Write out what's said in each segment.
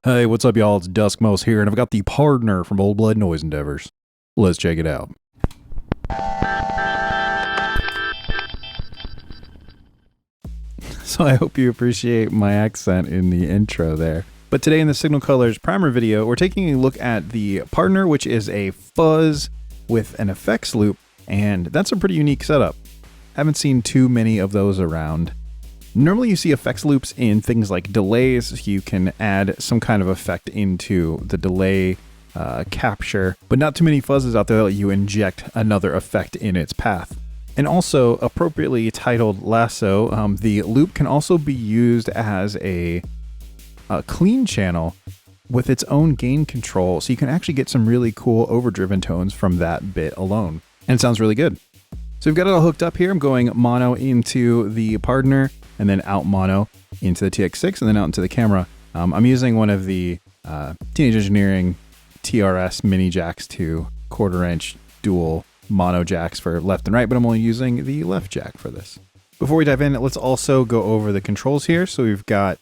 Hey, what's up, y'all? It's Duskmouse here, and I've got the Pardner from Old Blood Noise Endeavors. Let's check it out. So I hope you appreciate my accent in the intro there. But today in the Signal Colors primer video, we're taking a look at the Pardner, which is a fuzz with an effects loop, and that's a pretty unique setup. Haven't seen too many of those around. Normally you see effects loops in things like delays. You can add some kind of effect into the delay capture, but not too many fuzzes out there that let you inject another effect in its path. And also, appropriately titled lasso, the loop can also be used as a clean channel with its own gain control, so you can actually get some really cool overdriven tones from that bit alone. And it sounds really good. So we've got it all hooked up here. I'm going mono into the Pardner, and then out mono into the TX6, and then out into the camera. I'm using one of the Teenage Engineering TRS mini jacks to 1/4 inch dual mono jacks for left and right, but I'm only using the left jack for this. Before we dive in, let's also go over the controls here. So we've got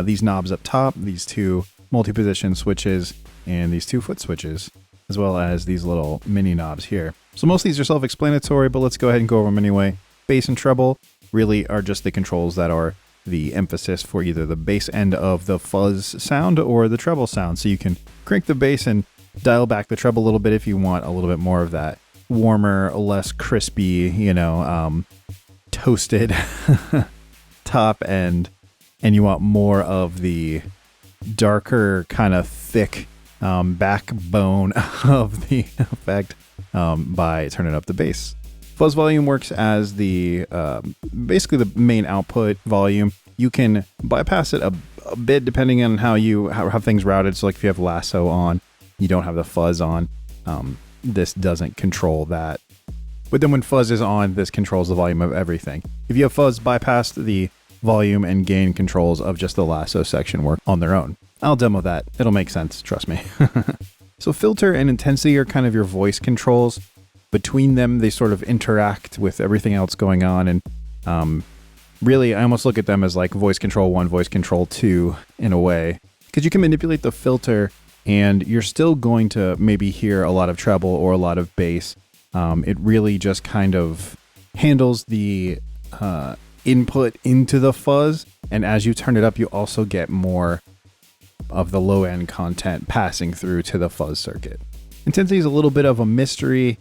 these knobs up top, these two multi-position switches, and these two foot switches, as well as these little mini knobs here. So most of these are self-explanatory, but let's go ahead and go over them anyway. Bass and treble really are just the controls that are the emphasis for either the bass end of the fuzz sound or the treble sound. So you can crank the bass and dial back the treble a little bit if you want a little bit more of that warmer, less crispy, toasted top end, and you want more of the darker, kind of thick backbone of the effect by turning up the bass. Fuzz volume works as the basically the main output volume. You can bypass it a bit depending on how you have things routed. So like if you have lasso on, you don't have the fuzz on. This doesn't control that. But then when fuzz is on, this controls the volume of everything. If you have fuzz, bypass the volume and gain controls of just the lasso section work on their own. I'll demo that. It'll make sense, trust me. So filter and intensity are kind of your voice controls. Between them, they sort of interact with everything else going on. And really, I almost look at them as like voice control 1, voice control 2 in a way. Because you can manipulate the filter and you're still going to maybe hear a lot of treble or a lot of bass. It really just kind of handles the input into the fuzz. And as you turn it up, you also get more of the low end content passing through to the fuzz circuit. Intensity is a little bit of a mystery.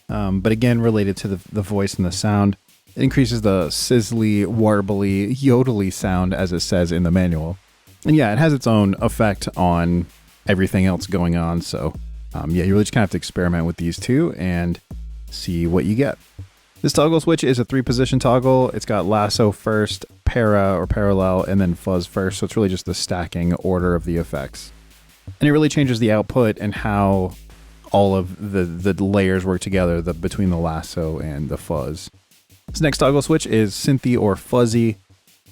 But again, related to the voice and the sound. It increases the sizzly, warbly, yodely sound, as it says in the manual. And yeah, it has its own effect on everything else going on. So yeah, you really just kind of have to experiment with these two and see what you get. This toggle switch is a 3-position toggle. It's got lasso first, para or parallel, and then fuzz first. So it's really just the stacking order of the effects. And it really changes the output and how all of the layers work together between the lasso and the fuzz. This next toggle switch is synthy or fuzzy.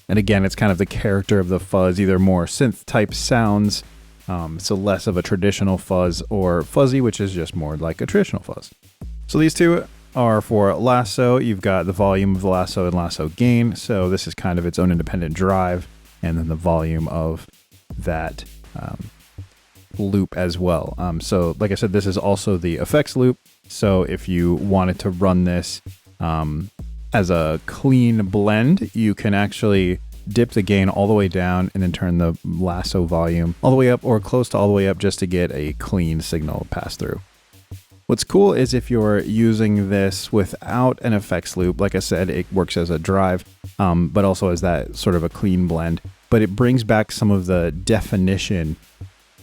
And again, it's kind of the character of the fuzz, either more synth type sounds, so less of a traditional fuzz, or fuzzy, which is just more like a traditional fuzz. So these two are for lasso. You've got the volume of the lasso and lasso gain. So this is kind of its own independent drive, and then the volume of that loop as well. So like I said, this is also the effects loop. So if you wanted to run this as a clean blend, you can actually dip the gain all the way down and then turn the lasso volume all the way up or close to all the way up just to get a clean signal pass through. What's cool is if you're using this without an effects loop, like I said, it works as a drive, but also as that sort of a clean blend, but it brings back some of the definition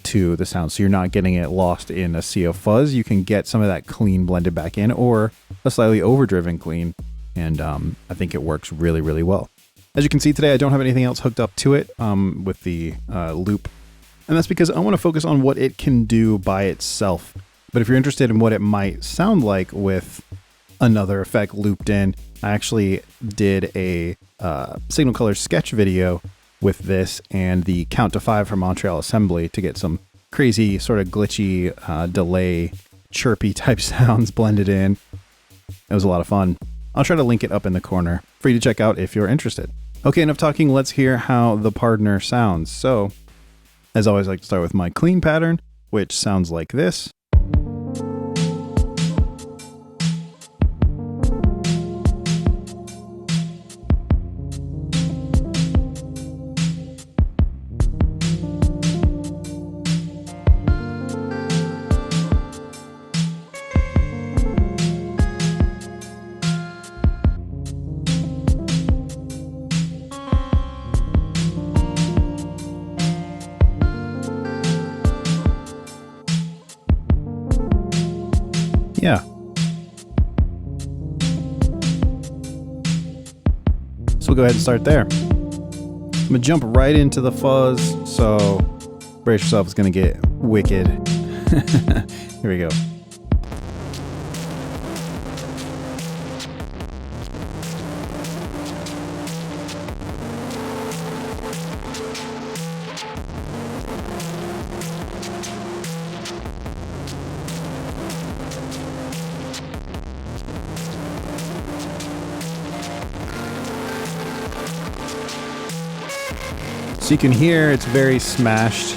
to the sound. So you're not getting it lost in a sea of fuzz. You can get some of that clean blended back in, or a slightly overdriven clean. And I think it works really, really well. As you can see today, I don't have anything else hooked up to it with the loop. And that's because I want to focus on what it can do by itself. But if you're interested in what it might sound like with another effect looped in, I actually did a Signal Colors sketch video with this and the Count to 5 from Montreal Assembly to get some crazy sort of glitchy delay chirpy type sounds blended in. It was a lot of fun. I'll try to link it up in the corner for you to check out if you're interested. Okay, enough talking. Let's hear how the Pardner sounds. So As always, I like to start with my clean pattern, which sounds like this. Yeah. So we'll go ahead and start there. I'm gonna jump right into the fuzz, so brace yourself, it's gonna get wicked. Here we go. So you can hear it's very smashed.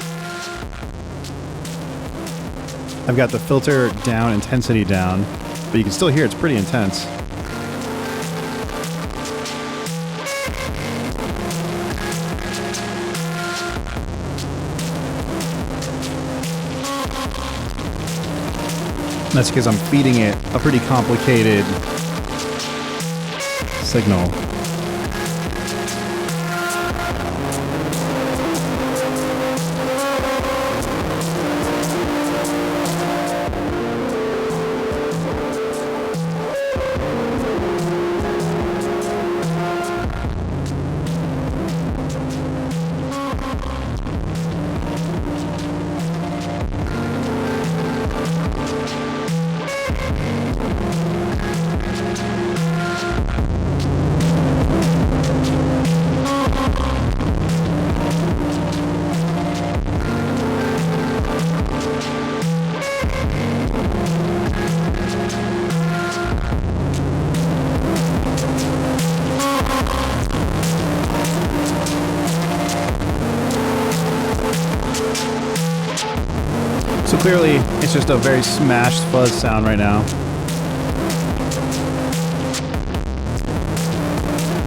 I've got the filter down, intensity down, but you can still hear it's pretty intense. That's because I'm feeding it a pretty complicated signal. So clearly, it's just a very smashed fuzz sound right now.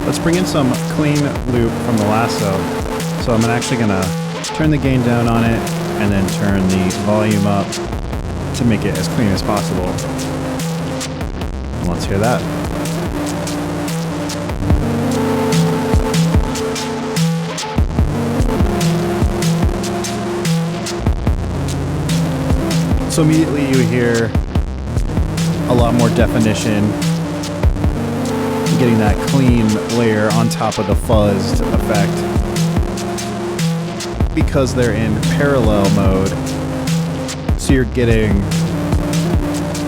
Let's bring in some clean loop from the lasso. So I'm actually gonna turn the gain down on it and then turn the volume up to make it as clean as possible. And let's hear that. So immediately you hear a lot more definition, getting that clean layer on top of the fuzzed effect. Because they're in parallel mode, so you're getting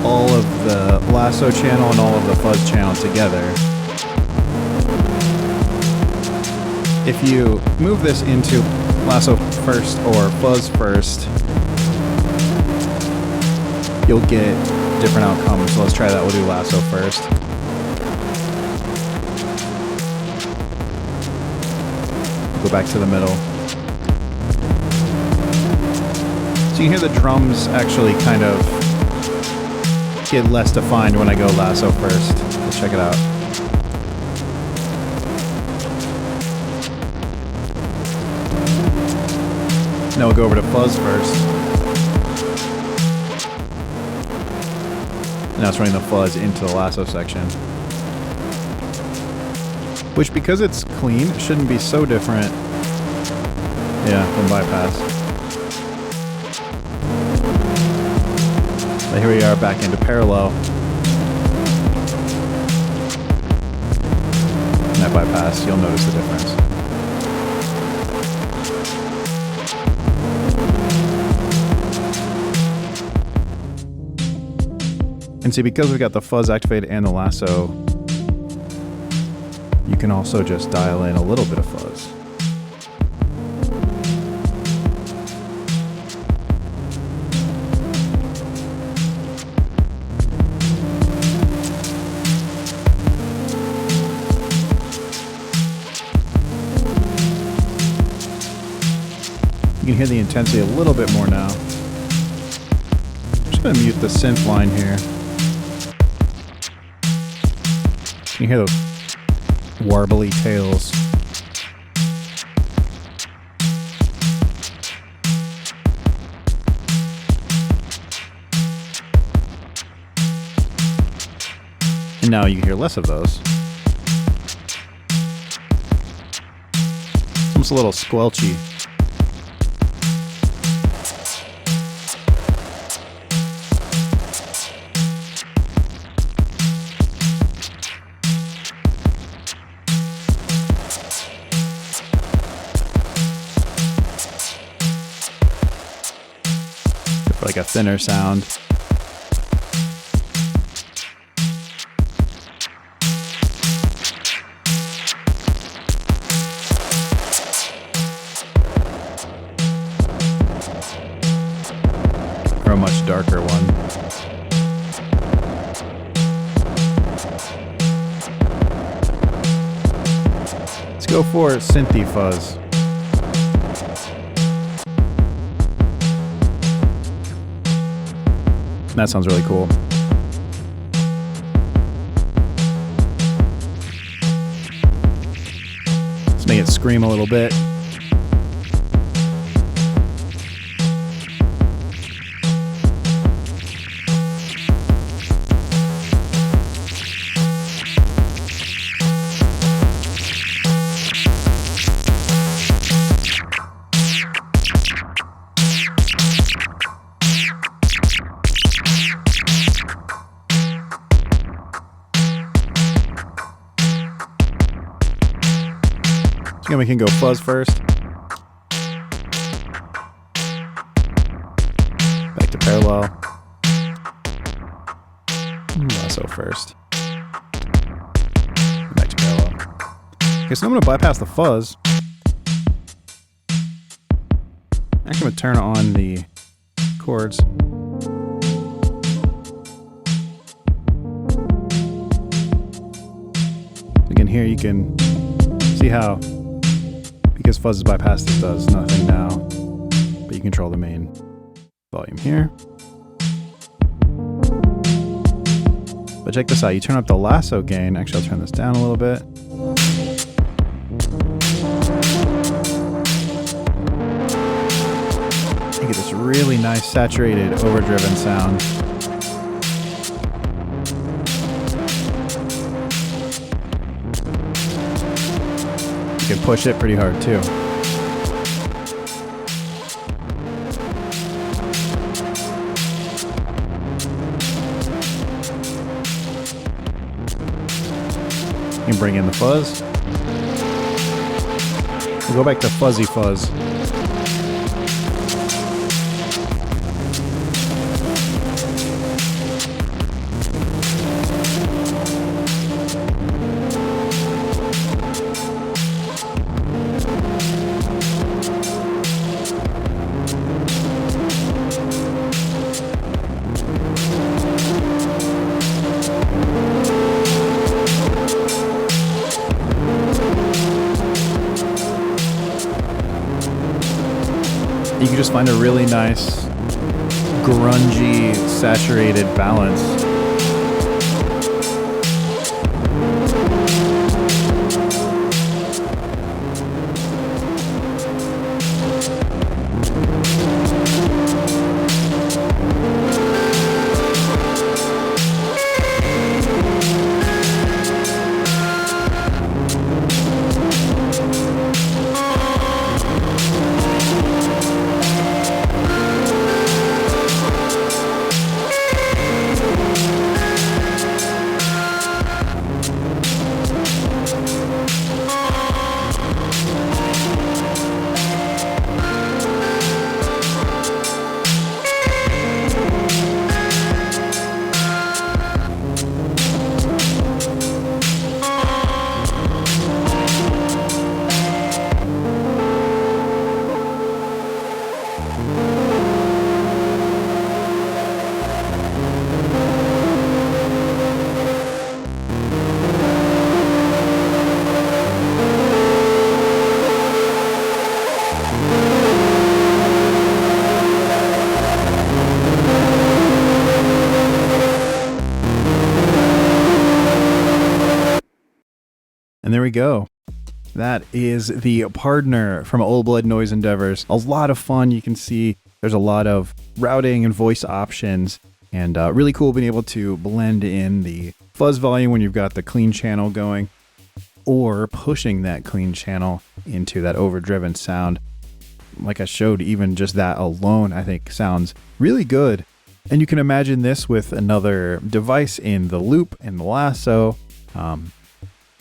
all of the lasso channel and all of the fuzz channel together. If you move this into lasso first or fuzz first, you'll get different outcomes. So let's try that. We'll do lasso first. Go back to the middle. So you can hear the drums actually kind of get less defined when I go lasso first. Let's check it out. Now we'll go over to fuzz first. Now it's running the fuzz into the lasso section. Which, because it's clean, shouldn't be so different. Yeah, from bypass. But here we are back into parallel. And that bypass, you'll notice the difference. And see, because we've got the fuzz activated and the lasso, you can also just dial in a little bit of fuzz. You can hear the intensity a little bit more now. I'm just going to mute the synth line here. You can hear those warbly tails. And now you hear less of those. It's almost a little squelchy. Like a thinner sound. Or a much darker one. Let's go for synthy fuzz. That sounds really cool. Let's make it scream a little bit. So we can go fuzz first. Back to parallel. Lasso first. Back to parallel. Okay, so I'm going to bypass the fuzz. I'm going to turn on the chords. Again, here you can see how, because fuzz is bypassed, it does nothing now, but you control the main volume here. But check this out, you turn up the lasso gain. Actually, I'll turn this down a little bit. You get this really nice saturated overdriven sound. You can push it pretty hard too. You can bring in the fuzz. We'll go back to fuzzy fuzz. You can just find a really nice, grungy, saturated balance. there we go. That is the Pardner from Old Blood Noise Endeavors. A lot of fun. You can see there's a lot of routing and voice options, and really cool being able to blend in the fuzz volume when you've got the clean channel going, or pushing that clean channel into that overdriven sound. Like I showed, even just that alone, I think sounds really good. And you can imagine this with another device in the loop and the lasso.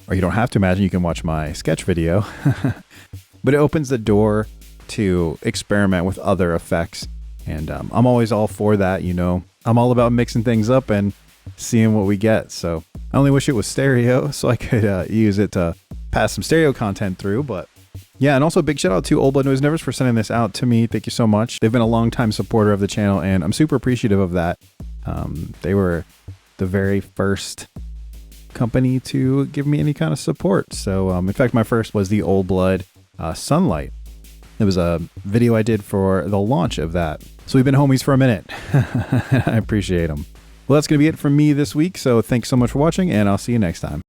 Or you don't have to imagine, you can watch my sketch video. But it opens the door to experiment with other effects. And I'm always all for that, you know. I'm all about mixing things up and seeing what we get. So I only wish it was stereo so I could use it to pass some stereo content through. But yeah, and also a big shout out to Old Blood Noise Endeavors for sending this out to me. Thank you so much. They've been a long time supporter of the channel, and I'm super appreciative of that. They were the very first company to give me any kind of support. So in fact, my first was the Old Blood Sunlight. It was a video I did for the launch of that. So we've been homies for a minute. I appreciate them. Well, that's going to be it from me this week. So thanks so much for watching, and I'll see you next time.